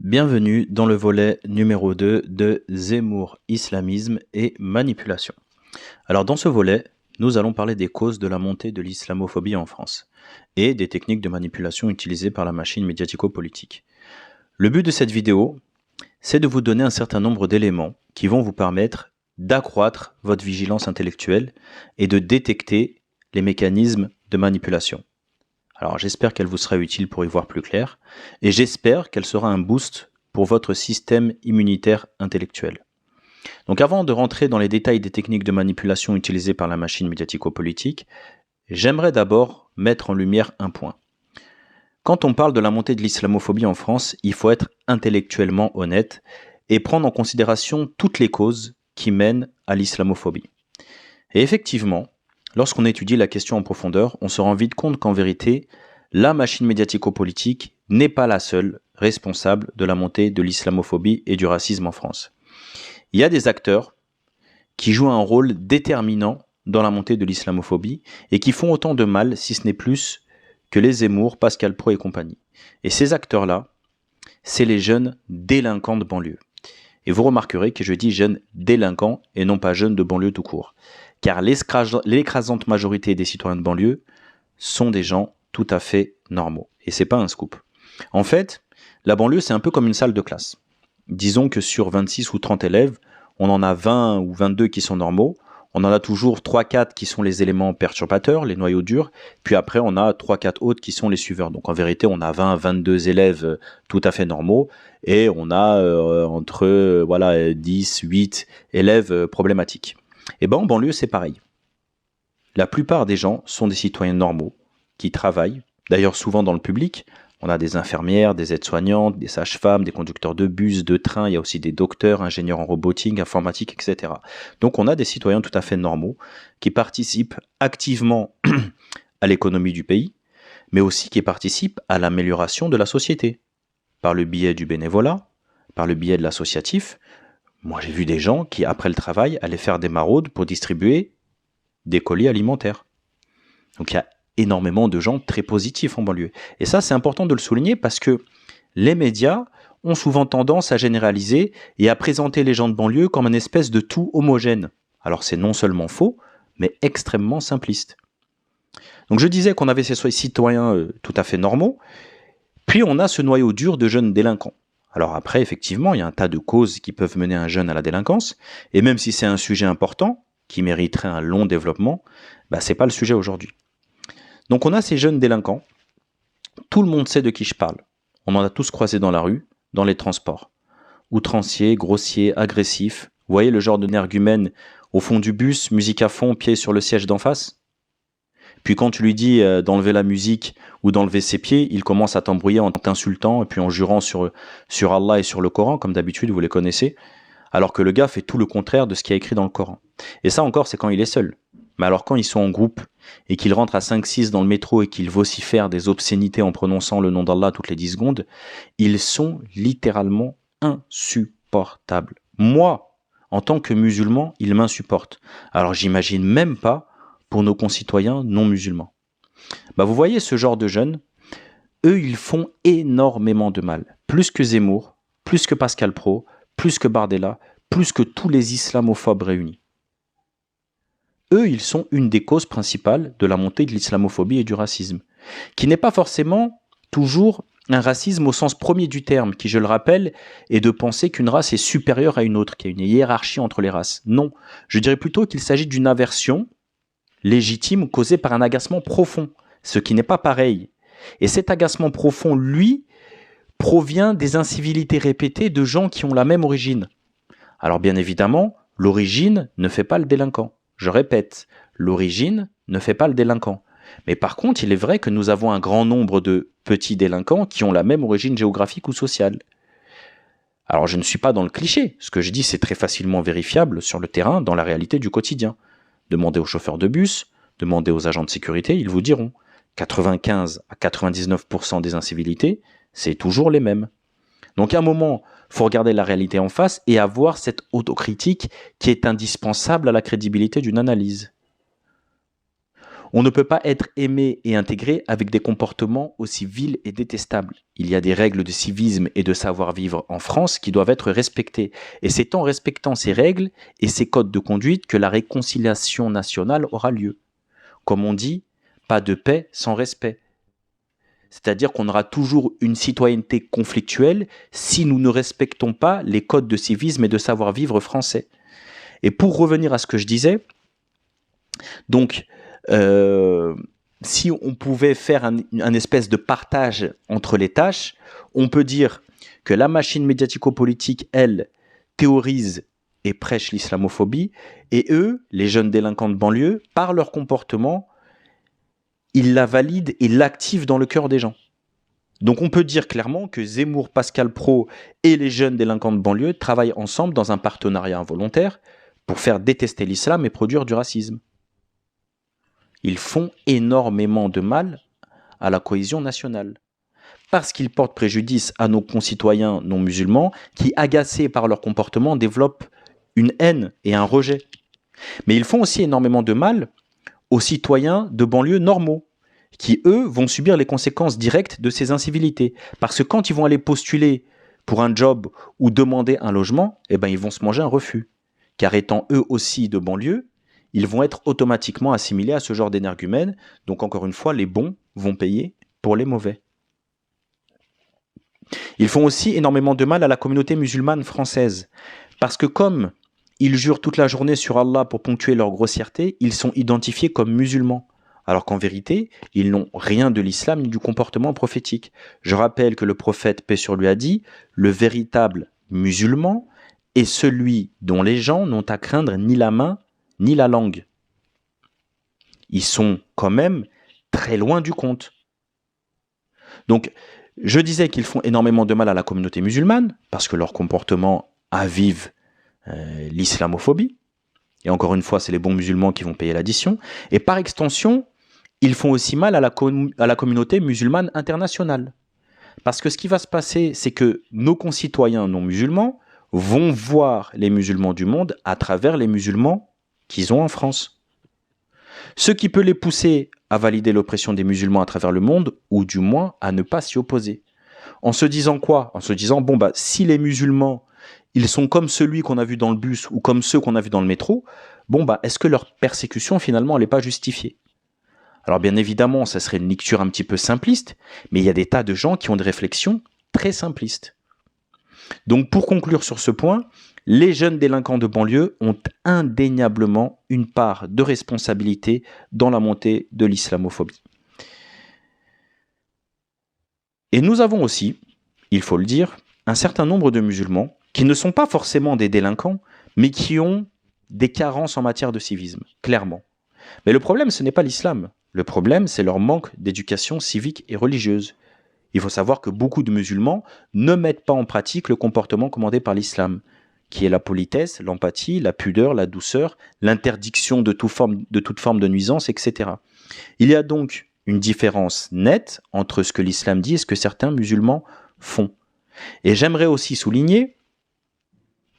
Bienvenue dans le volet numéro 2 de Zemmour, islamisme et manipulation. Alors dans ce volet, nous allons parler des causes de la montée de l'islamophobie en France et des techniques de manipulation utilisées par la machine médiatico-politique. Le but de cette vidéo, c'est de vous donner un certain nombre d'éléments qui vont vous permettre d'accroître votre vigilance intellectuelle et de détecter les mécanismes de manipulation. Alors j'espère qu'elle vous sera utile pour y voir plus clair, et j'espère qu'elle sera un boost pour votre système immunitaire intellectuel. Donc avant de rentrer dans les détails des techniques de manipulation utilisées par la machine médiatico-politique, j'aimerais d'abord mettre en lumière un point. Quand on parle de la montée de l'islamophobie en France, il faut être intellectuellement honnête et prendre en considération toutes les causes qui mènent à l'islamophobie. Et effectivement, lorsqu'on étudie la question en profondeur, on se rend vite compte qu'en vérité, la machine médiatico-politique n'est pas la seule responsable de la montée de l'islamophobie et du racisme en France. Il y a des acteurs qui jouent un rôle déterminant dans la montée de l'islamophobie et qui font autant de mal, si ce n'est plus, que les Zemmour, Pascal Praud et compagnie. Et ces acteurs-là, c'est les jeunes délinquants de banlieue. Et vous remarquerez que je dis jeunes délinquants et non pas jeunes de banlieue tout court. Car l'écrasante majorité des citoyens de banlieue sont des gens tout à fait normaux. Et c'est pas un scoop. En fait, la banlieue, c'est un peu comme une salle de classe. Disons que sur 26 ou 30 élèves, on en a 20 ou 22 qui sont normaux. On en a toujours 3-4 qui sont les éléments perturbateurs, les noyaux durs. Puis après, on a 3-4 autres qui sont les suiveurs. Donc en vérité, on a 20-22 élèves tout à fait normaux. Et on a entre 10-8 élèves problématiques. Et bien en banlieue, c'est pareil. La plupart des gens sont des citoyens normaux qui travaillent, d'ailleurs souvent dans le public. On a des infirmières, des aides-soignantes, des sages-femmes, des conducteurs de bus, de train, il y a aussi des docteurs, ingénieurs en robotique, informatique, etc. Donc on a des citoyens tout à fait normaux qui participent activement à l'économie du pays, mais aussi qui participent à l'amélioration de la société, par le biais du bénévolat, par le biais de l'associatif. Moi j'ai vu des gens qui, après le travail, allaient faire des maraudes pour distribuer des colis alimentaires. Donc il y a énormément de gens très positifs en banlieue. Et ça, c'est important de le souligner parce que les médias ont souvent tendance à généraliser et à présenter les gens de banlieue comme une espèce de tout homogène. Alors c'est non seulement faux, mais extrêmement simpliste. Donc je disais qu'on avait ces citoyens tout à fait normaux, puis on a ce noyau dur de jeunes délinquants. Alors après, effectivement, il y a un tas de causes qui peuvent mener un jeune à la délinquance, et même si c'est un sujet important, qui mériterait un long développement, c'est pas le sujet aujourd'hui. Donc on a ces jeunes délinquants, tout le monde sait de qui je parle. On en a tous croisé dans la rue, dans les transports. Outranciers, grossiers, agressifs. Vous voyez le genre de énergumène au fond du bus, musique à fond, pied sur le siège d'en face. Puis quand tu lui dis d'enlever la musique ou d'enlever ses pieds, il commence à t'embrouiller en t'insultant et puis en jurant sur Allah et sur le Coran, comme d'habitude, vous les connaissez. Alors que le gars fait tout le contraire de ce qui est écrit dans le Coran. Et ça encore, c'est quand il est seul. Mais alors quand ils sont en groupe et qu'ils rentrent à 5-6 dans le métro et qu'ils vocifèrent des obscénités en prononçant le nom d'Allah toutes les 10 secondes, ils sont littéralement insupportables. Moi, en tant que musulman, ils m'insupportent. Alors j'imagine même pas pour nos concitoyens non musulmans. Vous voyez ce genre de jeunes, eux ils font énormément de mal. Plus que Zemmour, plus que Pascal Praud, plus que Bardella, plus que tous les islamophobes réunis. Eux, ils sont une des causes principales de la montée de l'islamophobie et du racisme, qui n'est pas forcément toujours un racisme au sens premier du terme, qui, je le rappelle, est de penser qu'une race est supérieure à une autre, qu'il y a une hiérarchie entre les races. Non, je dirais plutôt qu'il s'agit d'une aversion légitime causée par un agacement profond, ce qui n'est pas pareil. Et cet agacement profond, lui, provient des incivilités répétées de gens qui ont la même origine. Alors bien évidemment, l'origine ne fait pas le délinquant. Je répète, l'origine ne fait pas le délinquant. Mais par contre, il est vrai que nous avons un grand nombre de petits délinquants qui ont la même origine géographique ou sociale. Alors je ne suis pas dans le cliché. Ce que je dis, c'est très facilement vérifiable sur le terrain, dans la réalité du quotidien. Demandez aux chauffeurs de bus, demandez aux agents de sécurité, ils vous diront. 95 à 99% des incivilités, c'est toujours les mêmes. Donc à un moment, il faut regarder la réalité en face et avoir cette autocritique qui est indispensable à la crédibilité d'une analyse. On ne peut pas être aimé et intégré avec des comportements aussi vils et détestables. Il y a des règles de civisme et de savoir-vivre en France qui doivent être respectées. Et c'est en respectant ces règles et ces codes de conduite que la réconciliation nationale aura lieu. Comme on dit, pas de paix sans respect. C'est-à-dire qu'on aura toujours une citoyenneté conflictuelle si nous ne respectons pas les codes de civisme et de savoir-vivre français. Et pour revenir à ce que je disais, donc, si on pouvait faire un espèce de partage entre les tâches, on peut dire que la machine médiatico-politique, elle, théorise et prêche l'islamophobie, et eux, les jeunes délinquants de banlieue, par leur comportement, ils la valident et l'activent dans le cœur des gens. Donc on peut dire clairement que Zemmour, Pascal Praud et les jeunes délinquants de banlieue travaillent ensemble dans un partenariat involontaire pour faire détester l'islam et produire du racisme. Ils font énormément de mal à la cohésion nationale, parce qu'ils portent préjudice à nos concitoyens non musulmans qui, agacés par leur comportement, développent une haine et un rejet. Mais ils font aussi énormément de mal aux citoyens de banlieue normaux, qui, eux, vont subir les conséquences directes de ces incivilités. Parce que quand ils vont aller postuler pour un job ou demander un logement, eh ben, ils vont se manger un refus. Car étant eux aussi de banlieue, ils vont être automatiquement assimilés à ce genre d'énergumènes. Donc encore une fois, les bons vont payer pour les mauvais. Ils font aussi énormément de mal à la communauté musulmane française. Parce que comme ils jurent toute la journée sur Allah pour ponctuer leur grossièreté, ils sont identifiés comme musulmans. Alors qu'en vérité, ils n'ont rien de l'islam ni du comportement prophétique. Je rappelle que le prophète, paix sur lui, a dit « Le véritable musulman est celui dont les gens n'ont à craindre ni la main ni la langue. » Ils sont quand même très loin du compte. Donc, je disais qu'ils font énormément de mal à la communauté musulmane, parce que leur comportement avive l'islamophobie. Et encore une fois, c'est les bons musulmans qui vont payer l'addition. Et par extension, ils font aussi mal à la communauté musulmane internationale. Parce que ce qui va se passer, c'est que nos concitoyens non musulmans vont voir les musulmans du monde à travers les musulmans qu'ils ont en France. Ce qui peut les pousser à valider l'oppression des musulmans à travers le monde, ou du moins à ne pas s'y opposer. En se disant quoi ? En se disant, bon, bah, si les musulmans, ils sont comme celui qu'on a vu dans le bus ou comme ceux qu'on a vu dans le métro, bon, bah, est-ce que leur persécution, finalement, elle n'est pas justifiée ? Alors, bien évidemment, ça serait une lecture un petit peu simpliste, mais il y a des tas de gens qui ont des réflexions très simplistes. Donc, pour conclure sur ce point, les jeunes délinquants de banlieue ont indéniablement une part de responsabilité dans la montée de l'islamophobie. Et nous avons aussi, il faut le dire, un certain nombre de musulmans qui ne sont pas forcément des délinquants, mais qui ont des carences en matière de civisme, clairement. Mais le problème, ce n'est pas l'islam. Le problème, c'est leur manque d'éducation civique et religieuse. Il faut savoir que beaucoup de musulmans ne mettent pas en pratique le comportement commandé par l'islam, qui est la politesse, l'empathie, la pudeur, la douceur, l'interdiction de toute forme de nuisance, etc. Il y a donc une différence nette entre ce que l'islam dit et ce que certains musulmans font. Et j'aimerais aussi souligner,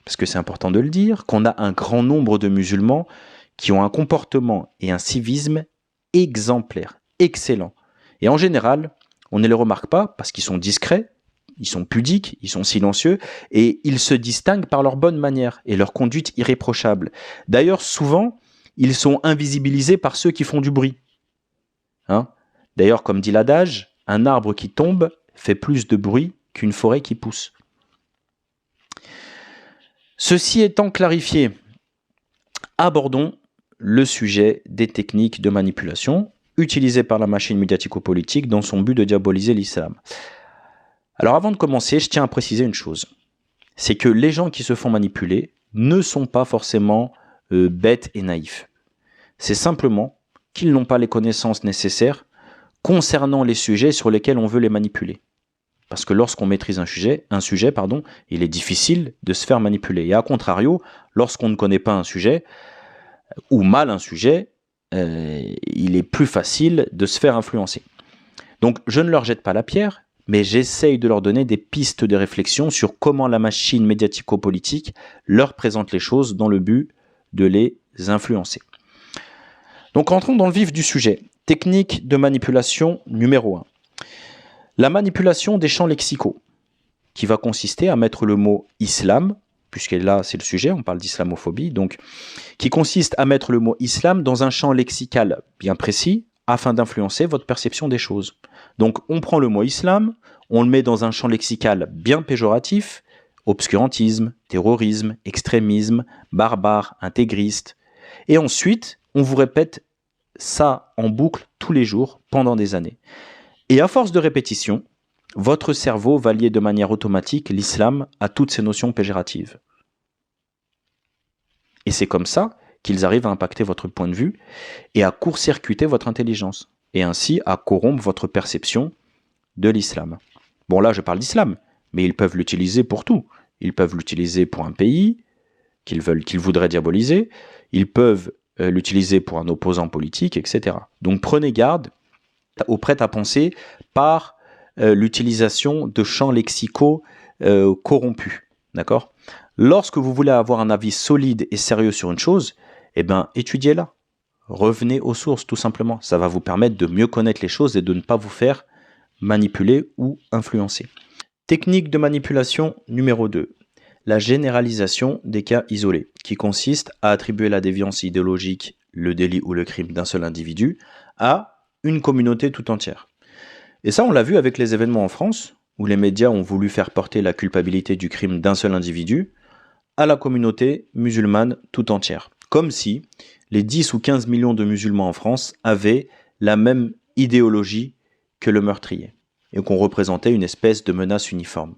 parce que c'est important de le dire, qu'on a un grand nombre de musulmans qui ont un comportement et un civisme exemplaires, excellents. Et en général, on ne les remarque pas parce qu'ils sont discrets, ils sont pudiques, ils sont silencieux et ils se distinguent par leur bonne manière et leur conduite irréprochable. D'ailleurs, souvent, ils sont invisibilisés par ceux qui font du bruit. D'ailleurs, comme dit l'adage, un arbre qui tombe fait plus de bruit qu'une forêt qui pousse. Ceci étant clarifié, abordons le sujet des techniques de manipulation utilisées par la machine médiatico-politique dans son but de diaboliser l'islam. Alors avant de commencer, je tiens à préciser une chose. C'est que les gens qui se font manipuler ne sont pas forcément bêtes et naïfs. C'est simplement qu'ils n'ont pas les connaissances nécessaires concernant les sujets sur lesquels on veut les manipuler. Parce que lorsqu'on maîtrise un sujet, il est difficile de se faire manipuler. Et à contrario, lorsqu'on ne connaît pas un sujet, ou mal un sujet, il est plus facile de se faire influencer. Donc je ne leur jette pas la pierre, mais j'essaye de leur donner des pistes de réflexion sur comment la machine médiatico-politique leur présente les choses dans le but de les influencer. Donc entrons dans le vif du sujet. Technique de manipulation numéro 1. La manipulation des champs lexicaux, qui va consister à mettre le mot islam, puisque là c'est le sujet, on parle d'islamophobie, donc qui consiste à mettre le mot islam dans un champ lexical bien précis afin d'influencer votre perception des choses. Donc on prend le mot islam, on le met dans un champ lexical bien péjoratif, obscurantisme, terrorisme, extrémisme, barbare, intégriste, et ensuite on vous répète ça en boucle tous les jours pendant des années. Et à force de répétition, votre cerveau va lier de manière automatique l'islam à toutes ces notions péjoratives. Et c'est comme ça qu'ils arrivent à impacter votre point de vue et à court-circuiter votre intelligence, et ainsi à corrompre votre perception de l'islam. Bon, là je parle d'islam, mais ils peuvent l'utiliser pour tout. Ils peuvent l'utiliser pour un pays qu'ils voudraient diaboliser, ils peuvent l'utiliser pour un opposant politique, etc. Donc prenez garde au prêt-à-penser par l'utilisation de champs lexicaux corrompus. D'accord ? Lorsque vous voulez avoir un avis solide et sérieux sur une chose, eh ben, étudiez-la. Revenez aux sources, tout simplement. Ça va vous permettre de mieux connaître les choses et de ne pas vous faire manipuler ou influencer. Technique de manipulation numéro 2. La généralisation des cas isolés, qui consiste à attribuer la déviance idéologique, le délit ou le crime d'un seul individu à une communauté tout entière. Et ça, on l'a vu avec les événements en France, où les médias ont voulu faire porter la culpabilité du crime d'un seul individu à la communauté musulmane tout entière. Comme si les 10 ou 15 millions de musulmans en France avaient la même idéologie que le meurtrier, et qu'on représentait une espèce de menace uniforme.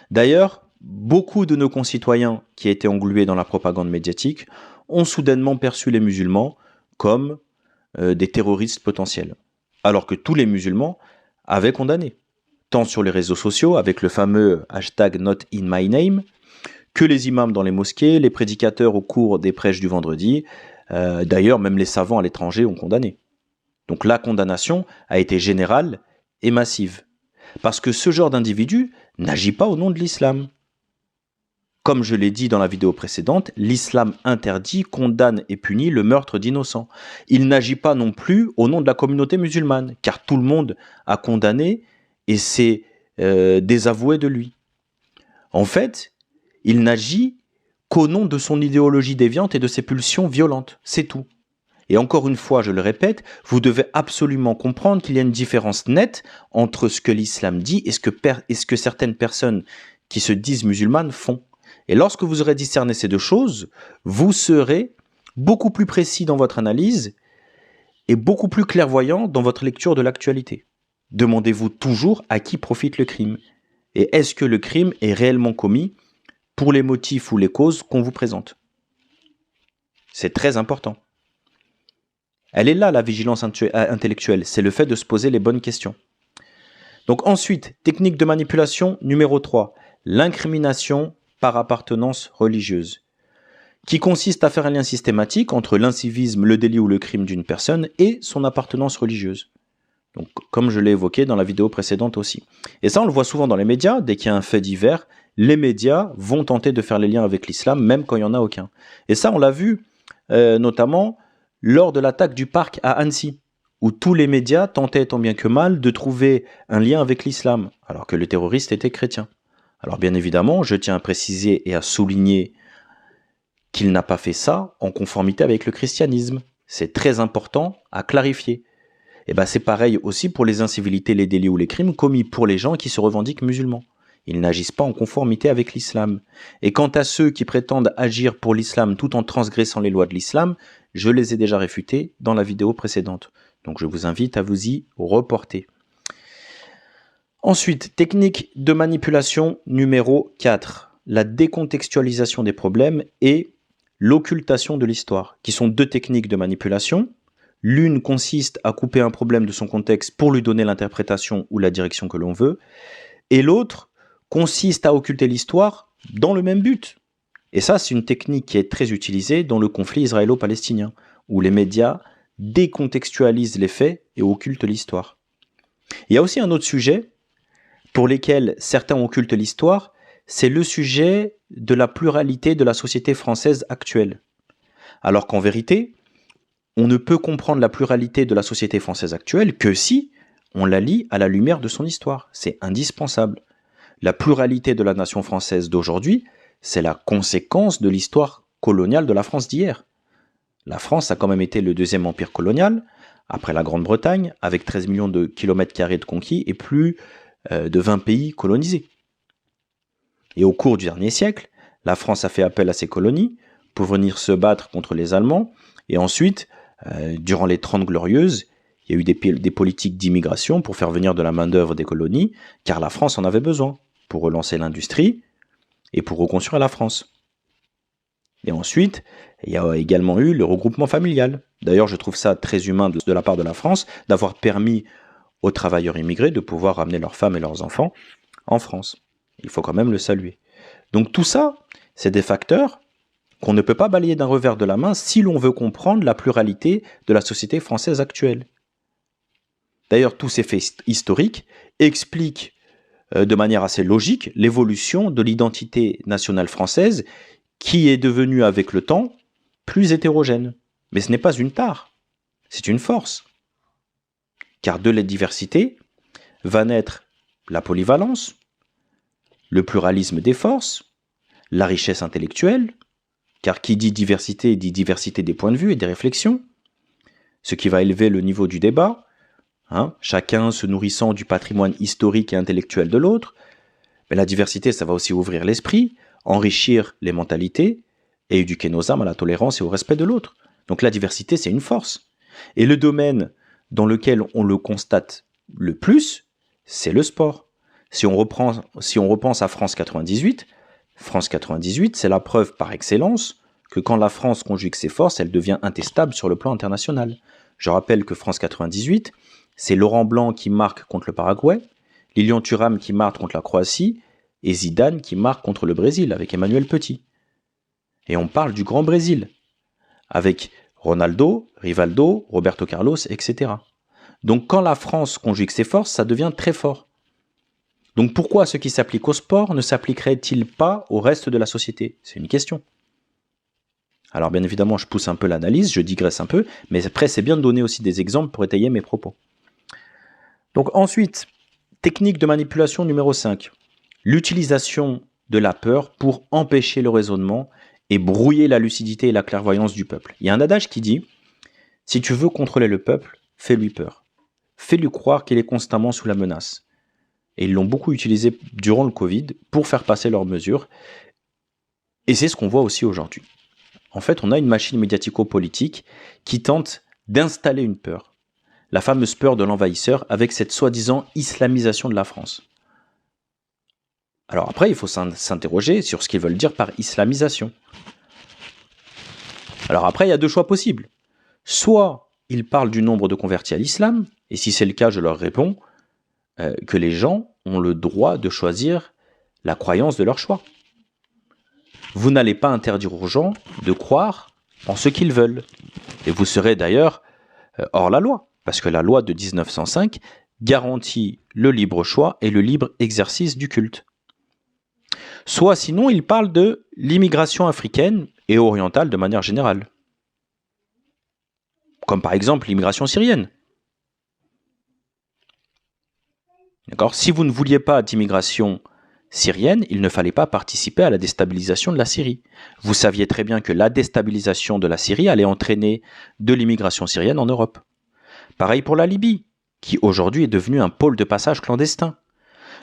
D'ailleurs, beaucoup de nos concitoyens qui étaient englués dans la propagande médiatique ont soudainement perçu les musulmans comme des terroristes potentiels, alors que tous les musulmans avaient condamné, tant sur les réseaux sociaux avec le fameux hashtag #NotInMyName, que les imams dans les mosquées, les prédicateurs au cours des prêches du vendredi, d'ailleurs même les savants à l'étranger ont condamné. Donc la condamnation a été générale et massive, parce que ce genre d'individu n'agit pas au nom de l'islam. Comme je l'ai dit dans la vidéo précédente, l'islam interdit, condamne et punit le meurtre d'innocents. Il n'agit pas non plus au nom de la communauté musulmane, car tout le monde a condamné et s'est désavoué de lui. En fait, il n'agit qu'au nom de son idéologie déviante et de ses pulsions violentes, c'est tout. Et encore une fois, je le répète, vous devez absolument comprendre qu'il y a une différence nette entre ce que l'islam dit et ce que certaines personnes qui se disent musulmanes font. Et lorsque vous aurez discerné ces deux choses, vous serez beaucoup plus précis dans votre analyse et beaucoup plus clairvoyant dans votre lecture de l'actualité. Demandez-vous toujours à qui profite le crime. Et est-ce que le crime est réellement commis pour les motifs ou les causes qu'on vous présente? C'est très important. Elle est là, la vigilance intellectuelle, c'est le fait de se poser les bonnes questions. Donc ensuite, technique de manipulation numéro 3, l'incrimination par appartenance religieuse, qui consiste à faire un lien systématique entre l'incivisme, le délit ou le crime d'une personne et son appartenance religieuse. Donc, comme je l'ai évoqué dans la vidéo précédente aussi. Et ça, on le voit souvent dans les médias, dès qu'il y a un fait divers, les médias vont tenter de faire les liens avec l'islam, même quand il n'y en a aucun. Et ça, on l'a vu notamment lors de l'attaque du parc à Annecy, où tous les médias tentaient tant bien que mal de trouver un lien avec l'islam, alors que le terroriste était chrétien. Alors bien évidemment, je tiens à préciser et à souligner qu'il n'a pas fait ça en conformité avec le christianisme. C'est très important à clarifier. Et ben c'est pareil aussi pour les incivilités, les délits ou les crimes commis pour les gens qui se revendiquent musulmans. Ils n'agissent pas en conformité avec l'islam. Et quant à ceux qui prétendent agir pour l'islam tout en transgressant les lois de l'islam, je les ai déjà réfutés dans la vidéo précédente. Donc je vous invite à vous y reporter. Ensuite, technique de manipulation numéro 4, la décontextualisation des problèmes et l'occultation de l'histoire, qui sont deux techniques de manipulation. L'une consiste à couper un problème de son contexte pour lui donner l'interprétation ou la direction que l'on veut, et l'autre consiste à occulter l'histoire dans le même but. Et ça, c'est une technique qui est très utilisée dans le conflit israélo-palestinien, où les médias décontextualisent les faits et occultent l'histoire. Il y a aussi un autre sujet pour lesquels certains occultent l'histoire, c'est le sujet de la pluralité de la société française actuelle. Alors qu'en vérité, on ne peut comprendre la pluralité de la société française actuelle que si on la lit à la lumière de son histoire. C'est indispensable. La pluralité de la nation française d'aujourd'hui, c'est la conséquence de l'histoire coloniale de la France d'hier. La France a quand même été le deuxième empire colonial, après la Grande-Bretagne, avec 13 millions de kilomètres carrés de conquis et plus de 20 pays colonisés. Et au cours du dernier siècle, la France a fait appel à ses colonies pour venir se battre contre les Allemands. Et ensuite, durant les 30 Glorieuses, il y a eu des politiques d'immigration pour faire venir de la main-d'œuvre des colonies, car la France en avait besoin pour relancer l'industrie et pour reconstruire la France. Et ensuite, il y a également eu le regroupement familial. D'ailleurs, je trouve ça très humain de la part de la France d'avoir permis aux travailleurs immigrés de pouvoir ramener leurs femmes et leurs enfants en France. Il faut quand même le saluer. Donc tout ça, c'est des facteurs qu'on ne peut pas balayer d'un revers de la main si l'on veut comprendre la pluralité de la société française actuelle. D'ailleurs, tous ces faits historiques expliquent de manière assez logique l'évolution de l'identité nationale française qui est devenue avec le temps plus hétérogène. Mais ce n'est pas une tare, c'est une force. Car de la diversité va naître la polyvalence, le pluralisme des forces, la richesse intellectuelle, car qui dit diversité des points de vue et des réflexions, ce qui va élever le niveau du débat, chacun se nourrissant du patrimoine historique et intellectuel de l'autre. Mais la diversité, ça va aussi ouvrir l'esprit, enrichir les mentalités et éduquer nos âmes à la tolérance et au respect de l'autre. Donc la diversité, c'est une force. Et le domaine dans lequel on le constate le plus, c'est le sport. Si on repense à France 98, c'est la preuve par excellence que quand la France conjugue ses forces, elle devient intestable sur le plan international. Je rappelle que France 98, c'est Laurent Blanc qui marque contre le Paraguay, Lilian Thuram qui marque contre la Croatie et Zidane qui marque contre le Brésil avec Emmanuel Petit. Et on parle du Grand Brésil avec Ronaldo, Rivaldo, Roberto Carlos, etc. Donc quand la France conjugue ses forces, ça devient très fort. Donc pourquoi ce qui s'applique au sport ne s'appliquerait-il pas au reste de la société? C'est une question. Alors bien évidemment, je pousse un peu l'analyse, je digresse un peu, mais après c'est bien de donner aussi des exemples pour étayer mes propos. Donc ensuite, technique de manipulation numéro 5. L'utilisation de la peur pour empêcher le raisonnement et brouiller la lucidité et la clairvoyance du peuple. Il y a un adage qui dit « Si tu veux contrôler le peuple, fais-lui peur. Fais-lui croire qu'il est constamment sous la menace. » Et ils l'ont beaucoup utilisé durant le Covid pour faire passer leurs mesures. Et c'est ce qu'on voit aussi aujourd'hui. En fait, on a une machine médiatico-politique qui tente d'installer une peur. La fameuse peur de l'envahisseur avec cette soi-disant islamisation de la France. Alors après, il faut s'interroger sur ce qu'ils veulent dire par islamisation. Alors après, il y a deux choix possibles. Soit ils parlent du nombre de convertis à l'islam, et si c'est le cas, je leur réponds que les gens ont le droit de choisir la croyance de leur choix. Vous n'allez pas interdire aux gens de croire en ce qu'ils veulent. Et vous serez d'ailleurs hors la loi, parce que la loi de 1905 garantit le libre choix et le libre exercice du culte. Soit sinon, ils parlent de l'immigration africaine et orientale de manière générale. Comme par exemple l'immigration syrienne. D'accord ? Si vous ne vouliez pas d'immigration syrienne, il ne fallait pas participer à la déstabilisation de la Syrie. Vous saviez très bien que la déstabilisation de la Syrie allait entraîner de l'immigration syrienne en Europe. Pareil pour la Libye, qui aujourd'hui est devenue un pôle de passage clandestin.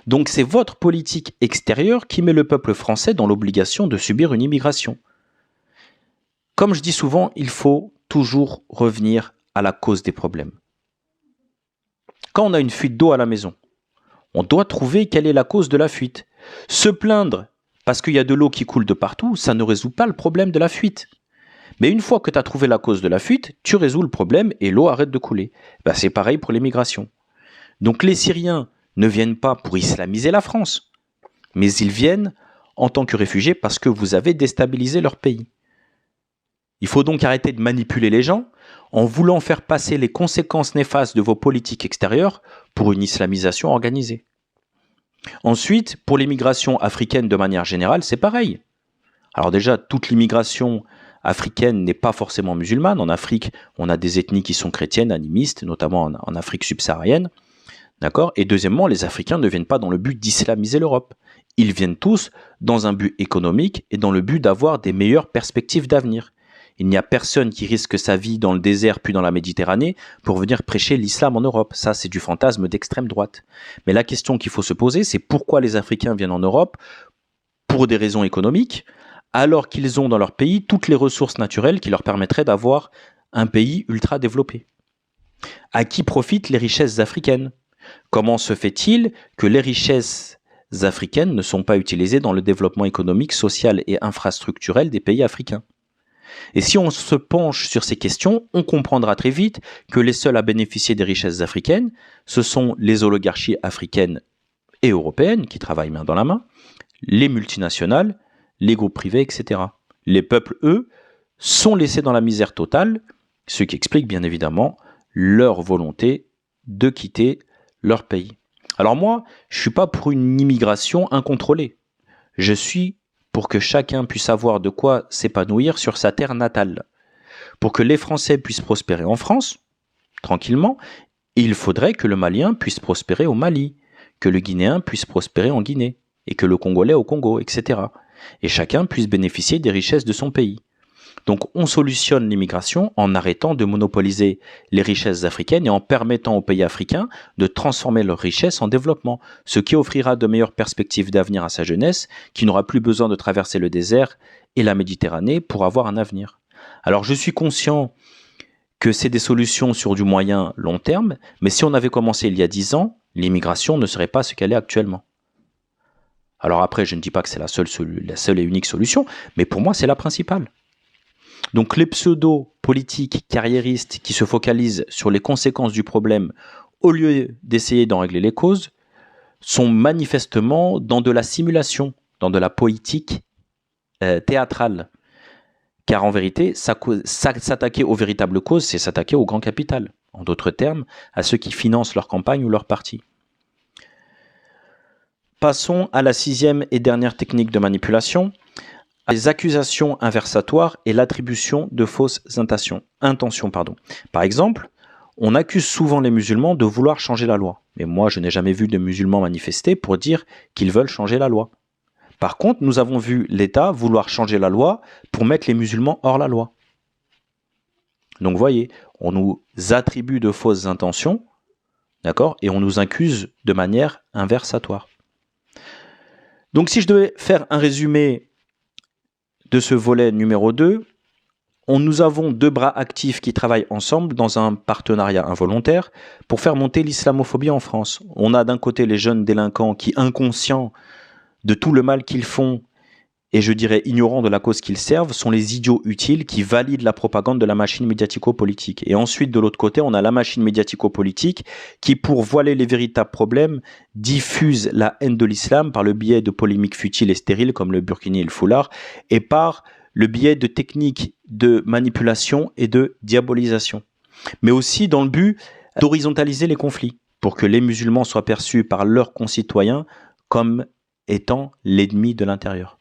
Donc c'est votre politique extérieure qui met le peuple français dans l'obligation de subir une immigration. Comme je dis souvent, il faut toujours revenir à la cause des problèmes. Quand on a une fuite d'eau à la maison, on doit trouver quelle est la cause de la fuite. Se plaindre parce qu'il y a de l'eau qui coule de partout, ça ne résout pas le problème de la fuite. Mais une fois que tu as trouvé la cause de la fuite, tu résous le problème et l'eau arrête de couler. C'est pareil pour l'immigration. Donc les Syriens ne viennent pas pour islamiser la France, mais ils viennent en tant que réfugiés parce que vous avez déstabilisé leur pays. Il faut donc arrêter de manipuler les gens en voulant faire passer les conséquences néfastes de vos politiques extérieures pour une islamisation organisée. Ensuite, pour l'immigration africaine de manière générale, c'est pareil. Alors déjà, toute l'immigration africaine n'est pas forcément musulmane. En Afrique, on a des ethnies qui sont chrétiennes, animistes, notamment en Afrique subsaharienne. D'accord ? Et deuxièmement, les Africains ne viennent pas dans le but d'islamiser l'Europe. Ils viennent tous dans un but économique et dans le but d'avoir des meilleures perspectives d'avenir. Il n'y a personne qui risque sa vie dans le désert puis dans la Méditerranée pour venir prêcher l'islam en Europe. Ça, c'est du fantasme d'extrême droite. Mais la question qu'il faut se poser, c'est pourquoi les Africains viennent en Europe pour des raisons économiques, alors qu'ils ont dans leur pays toutes les ressources naturelles qui leur permettraient d'avoir un pays ultra développé. À qui profitent les richesses africaines ? Comment se fait-il que les richesses africaines ne sont pas utilisées dans le développement économique, social et infrastructurel des pays africains ? Et si on se penche sur ces questions, on comprendra très vite que les seuls à bénéficier des richesses africaines, ce sont les oligarchies africaines et européennes qui travaillent main dans la main, les multinationales, les groupes privés, etc. Les peuples, eux, sont laissés dans la misère totale, ce qui explique bien évidemment leur volonté de quitter leur pays. Alors moi, je ne suis pas pour une immigration incontrôlée. Je suis pour que chacun puisse avoir de quoi s'épanouir sur sa terre natale. Pour que les Français puissent prospérer en France, tranquillement, il faudrait que le Malien puisse prospérer au Mali, que le Guinéen puisse prospérer en Guinée, et que le Congolais au Congo, etc. Et chacun puisse bénéficier des richesses de son pays. Donc on solutionne l'immigration en arrêtant de monopoliser les richesses africaines et en permettant aux pays africains de transformer leurs richesses en développement, ce qui offrira de meilleures perspectives d'avenir à sa jeunesse, qui n'aura plus besoin de traverser le désert et la Méditerranée pour avoir un avenir. Alors je suis conscient que c'est des solutions sur du moyen long terme, mais si on avait commencé il y a 10 ans, l'immigration ne serait pas ce qu'elle est actuellement. Alors après, je ne dis pas que c'est la seule et unique solution, mais pour moi c'est la principale. Donc les pseudo-politiques carriéristes qui se focalisent sur les conséquences du problème au lieu d'essayer d'en régler les causes sont manifestement dans de la simulation, dans de la politique théâtrale. Car en vérité, s'attaquer aux véritables causes, c'est s'attaquer au grand capital. En d'autres termes, à ceux qui financent leur campagne ou leur parti. Passons à la 6e et dernière technique de manipulation, les accusations inversatoires et l'attribution de fausses intentions. Par exemple, on accuse souvent les musulmans de vouloir changer la loi. Mais moi, je n'ai jamais vu de musulmans manifester pour dire qu'ils veulent changer la loi. Par contre, nous avons vu l'État vouloir changer la loi pour mettre les musulmans hors la loi. Donc, vous voyez, on nous attribue de fausses intentions, d'accord, et on nous accuse de manière inversatoire. Donc, si je devais faire un résumé de ce volet numéro 2, nous avons 2 bras actifs qui travaillent ensemble dans un partenariat involontaire pour faire monter l'islamophobie en France. On a d'un côté les jeunes délinquants qui, inconscients de tout le mal qu'ils font, et je dirais ignorants de la cause qu'ils servent, sont les idiots utiles qui valident la propagande de la machine médiatico-politique. Et ensuite, de l'autre côté, on a la machine médiatico-politique qui, pour voiler les véritables problèmes, diffuse la haine de l'islam par le biais de polémiques futiles et stériles comme le burkini et le foulard, et par le biais de techniques de manipulation et de diabolisation. Mais aussi dans le but d'horizontaliser les conflits, pour que les musulmans soient perçus par leurs concitoyens comme étant l'ennemi de l'intérieur.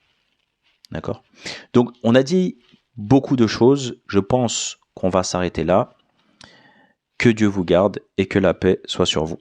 D'accord ? Donc, on a dit beaucoup de choses. Je pense qu'on va s'arrêter là. Que Dieu vous garde et que la paix soit sur vous.